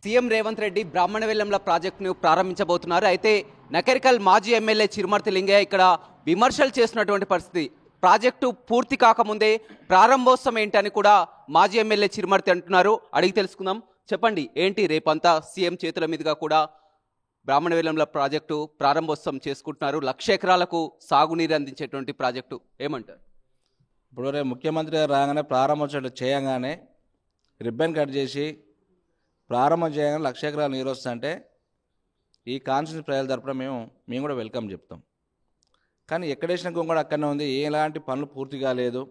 CM Revanth Reddy బ్రాహ్మణవెల్లంల ప్రాజెక్టును ప్రారంభించబోతున్నారు. అయితే నకరికల్ మాజీ ఎమ్మెల్యే చిరుమర్తి లింగయ్య ఇక్కడ విమర్శలు చేస్తున్నటువంటి పరిస్థితి. ప్రాజెక్టు పూర్తి కాకముందే ప్రారంభోత్సవం ఏంటి అని కూడా మాజీ ఎమ్మెల్యే చిరుమర్తి అంటున్నారు. అడిగి తెలుసుకుందాం. చెప్పండి, ఏంటి రేపంతా సీఎం చేతుల మీదుగా కూడా బ్రాహ్మణవెల్లంల ప్రాజెక్టు ప్రారంభోత్సవం చేసుకుంటున్నారు. 1,00,000 ఎకరాలకు సాగునీరు అందించేటువంటి ప్రాజెక్టు, ఏమంటారు? ఇప్పుడు రేపు ముఖ్యమంత్రి గారు రాగానే ప్రారంభోత్సవం చేయగానే రిబ్బన్ కట్ చేసి ప్రారంభం చేయగానే 1,00,000 ఎకరాలు నీరు వస్తుంటే ఈ కాన్స్టిట్యూన్సీ ప్రజల తరపున మేము కూడా వెల్కమ్ చెప్తాం. కానీ ఎక్కడేసిన కూడా అక్కడనే ఉంది. ఎలాంటి పనులు పూర్తి కాలేదు.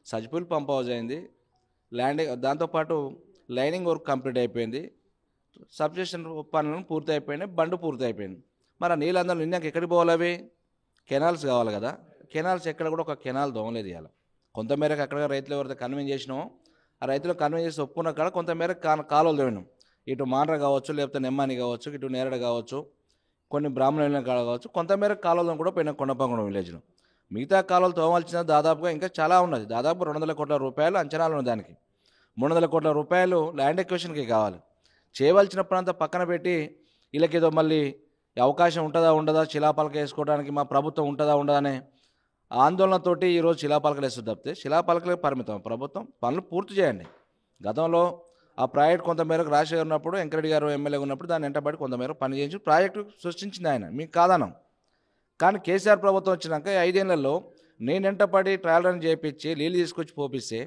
సజ్పూల్ పంప్ హౌస్ అయింది, ల్యాండింగ్, దాంతోపాటు లైనింగ్ వర్క్ కంప్లీట్ అయిపోయింది, సబ్స్టేషన్ పనులు పూర్తి అయిపోయినాయి, బండు పూర్తి అయిపోయింది. మరి ఆ నీళ్ళందరూ నిన్నాక ఎక్కడికి పోవాలి? అవి కెనాల్స్ కావాలి కదా. కెనాల్స్ ఎక్కడ కూడా ఒక కెనాల్ దోమలేదు. ఇవాళ కొంతమేరకు అక్కడ రైతులు ఎవరైతే కన్విన్స్ చేసినామో ఆ రైతులు కన్విన్స్ చేసి ఒప్పుకున్న కాడ కొంతమేరకు కాలువలు తవ్వినాం. ఇటు మాండ్ర కావచ్చు, లేకపోతే నెమ్మాని కావచ్చు, ఇటు నేరడ కావచ్చు, కొన్ని బ్రాహ్మణ కాడ కావచ్చు, కొంతమేరకు కాలువలను కూడా పోయిన కొండపంగడం విలేజ్లో. మిగతా కాలువలు తోమాల్సిన దాదాపుగా ఇంకా చాలా ఉన్నది. దాదాపు 200 కోట్ల రూపాయలు అంచనాలు ఉన్నాయి. దానికి 300 కోట్ల రూపాయలు ల్యాండ్ ఎక్విజిషన్కి కావాలి. చేయవలసిన ప్రాంతం పక్కన పెట్టి వీళ్ళకేదో మళ్ళీ అవకాశం ఉంటుందా ఉండదా, శిలాపలక వేసుకోవడానికి మా ప్రభుత్వం ఉంటుందా ఉండదా అనే ఆందోళనతోటి ఈరోజు శిలాపలకలు వేస్తుంది తప్పితే శిలాపలకలకు పరిమితం. ప్రభుత్వం పనులు పూర్తి చేయండి. గతంలో ఆ ప్రాజెక్ట్ కొంతమేరకు రాజశేఖర్ ఉన్నప్పుడు, వెంకరెడ్డి గారు ఎమ్మెల్యేగా ఉన్నప్పుడు దాన్ని వెంటబడి కొంతమేరకు పని చేయించి ప్రాజెక్టు సృష్టించింది ఆయన, మీకు కాదనం. కానీ కేసీఆర్ ప్రభుత్వం వచ్చినాక 5 ఏళ్లలో నేను వెంటపడి ట్రయల్ రన్ చేయించి నీళ్ళు తీసుకొచ్చి పోపిస్తే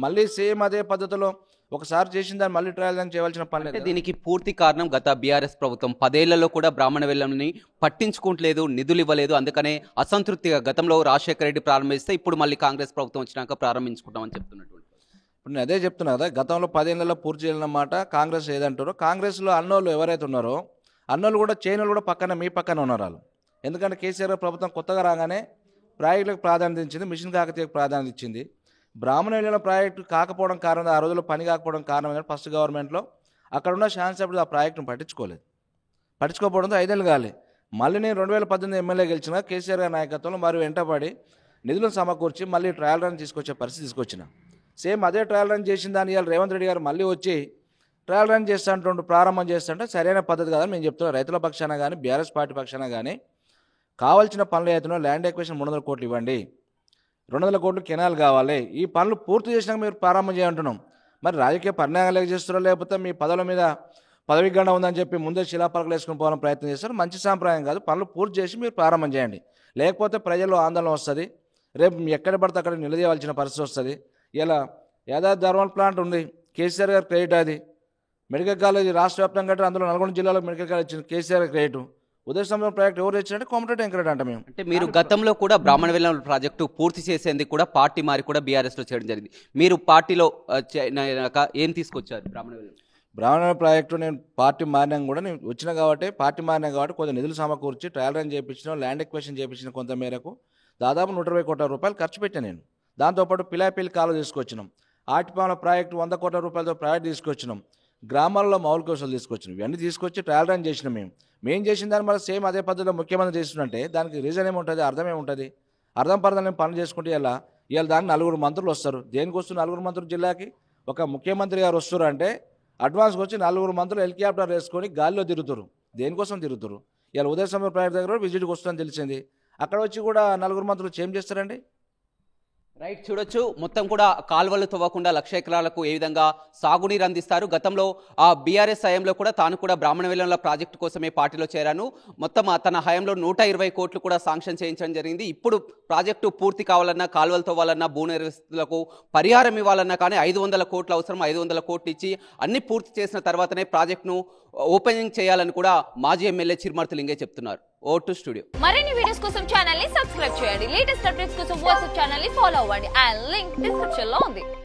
మళ్ళీ సేమ్ అదే పద్ధతిలో ఒకసారి చేసిన దాన్ని మళ్ళీ ట్రయల్ రన్ చేయవలసిన పని లేదు. దీనికి పూర్తి కారణం గత బీఆర్ఎస్ ప్రభుత్వం 10 ఏళ్లలో కూడా బ్రాహ్మణవెల్లంని పట్టించుకోవట్లేదు, నిధులు ఇవ్వలేదు. అందుకనే అసంతృప్తిగా గతంలో రాజశేఖర రెడ్డి ప్రారంభిస్తే ఇప్పుడు మళ్ళీ కాంగ్రెస్ ప్రభుత్వం వచ్చినాక ప్రారంభించుకుంటామని చెప్తున్నటువంటి. ఇప్పుడు నేను అదే చెప్తున్నా కదా, గతంలో 10 ఏళ్లలో పూర్తి చేయాలన్నమాట కాంగ్రెస్ ఏదంటారో. కాంగ్రెస్లో అన్నోళ్ళు ఎవరైతే ఉన్నారో అన్నోళ్ళు కూడా చేయనోళ్ళు కూడా మీ పక్కన ఉన్నారు వాళ్ళు. ఎందుకంటే కేసీఆర్ ప్రభుత్వం కొత్తగా రాగానే ప్రాజెక్టులకు ప్రాధాన్యత ఇచ్చింది, మిషన్ కాకతీయకు ప్రాధాన్యత ఇచ్చింది. బ్రాహ్మణవెల్లం ప్రాజెక్టు కాకపోవడం కారణం, ఆ రోజుల్లో పని కాకపోవడం కారణం ఏంటంటే ఫస్ట్ గవర్నమెంట్లో అక్కడ ఉన్న శాసనసభ్యులు ఆ ప్రాజెక్టును పట్టించుకోకపోవడంతో 5 ఏళ్ళు కాలే. మళ్ళీ నేను 2018 ఎమ్మెల్యే గెలిచిన కేసీఆర్ గారి నాయకత్వంలో మరి వెంటబడి నిధులను సమకూర్చి మళ్ళీ ట్రయల్ రన్ తీసుకొచ్చే పరిస్థితి తీసుకొచ్చిన. సేమ్ అదే ట్రయల్ రన్ చేసిన దాన్ని ఇవాళ రేవంత్ రెడ్డి గారు మళ్ళీ వచ్చి ట్రయల్ రన్ చేస్తుంటే ప్రారంభం చేస్తుంటే సరైన పద్ధతి కాదని మేము చెప్తున్నాం. రైతుల పక్షాన కానీ బీఆర్ఎస్ పార్టీ పక్షాన కానీ కావాల్సిన పనులు అవుతున్నాయి. ల్యాండ్ ఎక్విజిషన్ 300 కోట్లు ఇవ్వండి, 200 కోట్లు కెనాల్ కావాలి. ఈ పనులు పూర్తి చేసినాక మీరు ప్రారంభం చేయంటున్నాం. మరి రాజకీయ పరిణామాలు చేస్తారో లేకపోతే మీ పదవుల మీద పదవి గండ ఉందని చెప్పి ముందే శిలాపలకలు వేసుకుని పోవాలని ప్రయత్నం చేస్తారు. మంచి సాంప్రదాయం కాదు. పనులు పూర్తి చేసి మీరు ప్రారంభం చేయండి. లేకపోతే ప్రజల్లో ఆందోళన వస్తుంది. రేపు ఎక్కడ పడితే అక్కడ నిలదీయవలసిన పరిస్థితి వస్తుంది. ఇలా యాదాద్రి థర్మల్ ప్లాంట్ ఉంది, కేసీఆర్ గారు క్రెడిట్. అది మెడికల్ కాలేజ్ రాష్ట్ర వ్యాప్తంగా కంటే అందులో నల్గొండ జిల్లాలో మెడికల్ కాలేజ్ ఇచ్చిన కేసీఆర్ క్రెడిట్. ఉదయ సమయం ప్రాజెక్ట్ ఎవరు తెచ్చినట్టే కోమటిరెడ్డి వెంకరెడ్డి అంట. మేము అంటే మీరు గతంలో కూడా బ్రాహ్మణవెల్లం ప్రాజెక్టు పూర్తి చేసేందుకు కూడా పార్టీ మారి కూడా బీఆర్ఎస్లో చేయడం జరిగింది. మీరు పార్టీలో ఏం తీసుకొచ్చారు? బ్రాహ్మణవెల్లం ప్రాజెక్టు నేను పార్టీ మారినా కూడా నేను వచ్చినా కాబట్టి కొంత నిధులు సమకూర్చి ట్రయల్ రన్ చేయించిన, ల్యాండ్ ఎక్విజిషన్ చేయించిన కొంత మేరకు దాదాపు 120 కోట్ల రూపాయలు ఖర్చు పెట్టాను నేను. దాంతోపాటు పిలాపిల్లి కాలువ తీసుకొచ్చినాం, ఆటిపాల ప్రాజెక్టు 100 కోట్ల రూపాయలతో ప్రాజెక్ట్ తీసుకొచ్చినాం, గ్రామాల్లో మౌలిక వసతులు తీసుకొచ్చినాం. ఇవన్నీ తీసుకొచ్చి ట్రయల్ రన్ చేసినాం. మేము చేసిన దాన్ని మళ్ళీ సేమ్ అదే పద్ధతిలో ముఖ్యమంత్రి చేస్తుంటే దానికి రీజన్ ఏముంటుంది, అర్థం ఏముంటుంది? అర్థం పర్థం పనులు చేసుకుంటే ఇవాళ దానికి 4 మంత్రులు వస్తారు. దేనికి వస్తున్నారు 4 మంత్రులు? జిల్లాకి ఒక ముఖ్యమంత్రి గారు వస్తారు అంటే అడ్వాన్స్కి వచ్చి 4 మంత్రులు హెలికాప్టర్ వేసుకొని గాలిలో తిరుగుతారు. దేనికోసం తిరుగుతారు? ఇవాళ ఉదయ సమయం ప్రాజెక్ట్ దగ్గర విజిట్కి వస్తుందని తెలిసింది. అక్కడ వచ్చి కూడా 4 మంత్రులు ఏం చేస్తారండి? రైట్, చూడొచ్చు. మొత్తం కూడా కాల్వలు తవ్వకుండా 1,00,000 ఎకరాలకు ఏ విధంగా సాగునీరు అందిస్తారు. గతంలో ఆ బీఆర్ఎస్ హయాంలో కూడా తాను కూడా బ్రాహ్మణవెల్లంల ప్రాజెక్టు కోసమే పార్టీలో చేరాను. మొత్తం తన హయాంలో 120 కోట్లు కూడా శాంక్షన్ చేయించడం జరిగింది. ఇప్పుడు ప్రాజెక్టు పూర్తి కావాలన్నా, కాల్వలు తవ్వాలన్నా, భూ నిర్వస్తులకు పరిహారం ఇవ్వాలన్నా కానీ 500 కోట్లు అవసరం. 500 కోట్లు ఇచ్చి అన్ని పూర్తి చేసిన తర్వాతనే ప్రాజెక్టును ఓపెనింగ్ చేయాలని కూడా మాజీ ఎమ్మెల్యే చిరుమర్తి లింగయ్య చెప్తున్నారు. Vote studio. మరిన్ని వీడియోస్ కోసం ఛానల్ ని సబ్స్క్రైబ్ చేయండి. లేటెస్ట్ అప్డేట్స్ కోసం వాట్సాప్ ఛానల్ ని ఫాలో అవ్వండి. అండ్ లింక్ డిస్క్రిప్షన్ లో ఉంది.